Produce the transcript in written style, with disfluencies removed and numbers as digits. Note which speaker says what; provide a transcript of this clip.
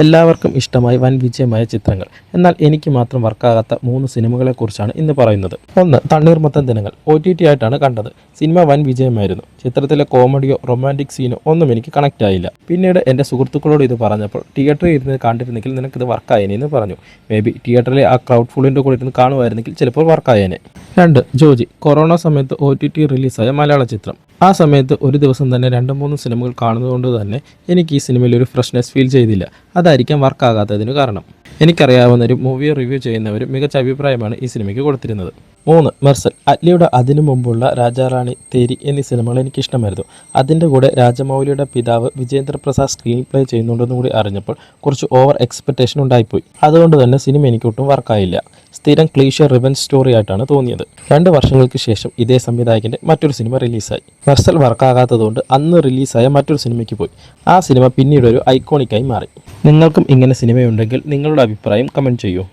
Speaker 1: എല്ലാവർക്കും ഇഷ്ടമായി വൻ വിജയമായ ചിത്രങ്ങൾ. എന്നാൽ എനിക്ക് മാത്രം വർക്കാകാത്ത 3 സിനിമകളെക്കുറിച്ചാണ് ഇന്ന് പറയുന്നത്. 1. തണ്ണീർമത്തൻ ദിനങ്ങൾ. OTT ആയിട്ടാണ് കണ്ടത്. സിനിമ വൻ വിജയമായിരുന്നു. ചിത്രത്തിലെ കോമഡിയോ റൊമാൻറ്റിക് സീനോ ഒന്നും എനിക്ക് കണക്റ്റ് ആയില്ല. പിന്നീട് എൻ്റെ സുഹൃത്തുക്കളോട് ഇത് പറഞ്ഞപ്പോൾ തിയേറ്ററിൽ ഇരുന്ന് കണ്ടിരുന്നെങ്കിൽ നിനക്കിത് വർക്കായേനെ എന്ന് പറഞ്ഞു. മേ ബി തിയേറ്ററിലെ ആ ക്രൗഡ് ഫുള്ളിൻ്റെ കൂടെ ഇരുന്ന് കാണുമായിരുന്നെങ്കിൽ ചിലപ്പോൾ വർക്കായേനെ. 2. ജോജി. കൊറോണ സമയത്ത് OTT റിലീസായ മലയാള ചിത്രം. ആ സമയത്ത് ഒരു ദിവസം തന്നെ 2-3 സിനിമകൾ കാണുന്നതുകൊണ്ട് തന്നെ എനിക്ക് ഈ സിനിമയിൽ ഒരു ഫ്രഷ്നെസ് ഫീൽ ചെയ്തില്ല. അതായിരിക്കാം വർക്കാകാത്തതിന് കാരണം. എനിക്കറിയാവുന്നവരും മൂവി റിവ്യൂ ചെയ്യുന്നവരും മികച്ച അഭിപ്രായമാണ് ഈ സിനിമയ്ക്ക് കൊടുത്തിരുന്നത്. 3. മെർസൽ. അറ്റ്ലിയുടെ അതിനു മുമ്പുള്ള രാജാറാണി, തേരി എന്നീ സിനിമകൾ എനിക്കിഷ്ടമായിരുന്നു. അതിൻ്റെ കൂടെ രാജമൗലിയുടെ പിതാവ് വിജേന്ദ്ര പ്രസാദ് സ്ക്രീൻ പ്ലേ ചെയ്യുന്നുണ്ടെന്ന് കൂടി അറിഞ്ഞപ്പോൾ കുറച്ച് ഓവർ എക്സ്പെക്റ്റേഷൻ ഉണ്ടായിപ്പോയി. അതുകൊണ്ട് തന്നെ സിനിമ എനിക്ക് ഒട്ടും വർക്കായില്ല. സ്ഥിരം ക്ലീഷ റിവെഞ്ച് സ്റ്റോറി ആയിട്ടാണ് തോന്നിയത്. 2 വർഷങ്ങൾക്ക് ശേഷം ഇതേ സംവിധായകൻ്റെ മറ്റൊരു സിനിമ റിലീസായി. മെർസൽ വർക്കാകാത്തതുകൊണ്ട് അന്ന് റിലീസായ മറ്റൊരു സിനിമയ്ക്ക് പോയി. ആ സിനിമ പിന്നീട് ഒരു ഐക്കോണിക്കായി മാറി. നിങ്ങൾക്കും ഇങ്ങനെ സിനിമയുണ്ടെങ്കിൽ നിങ്ങളുടെ അഭിപ്രായം കമൻറ്റ് ചെയ്യൂ.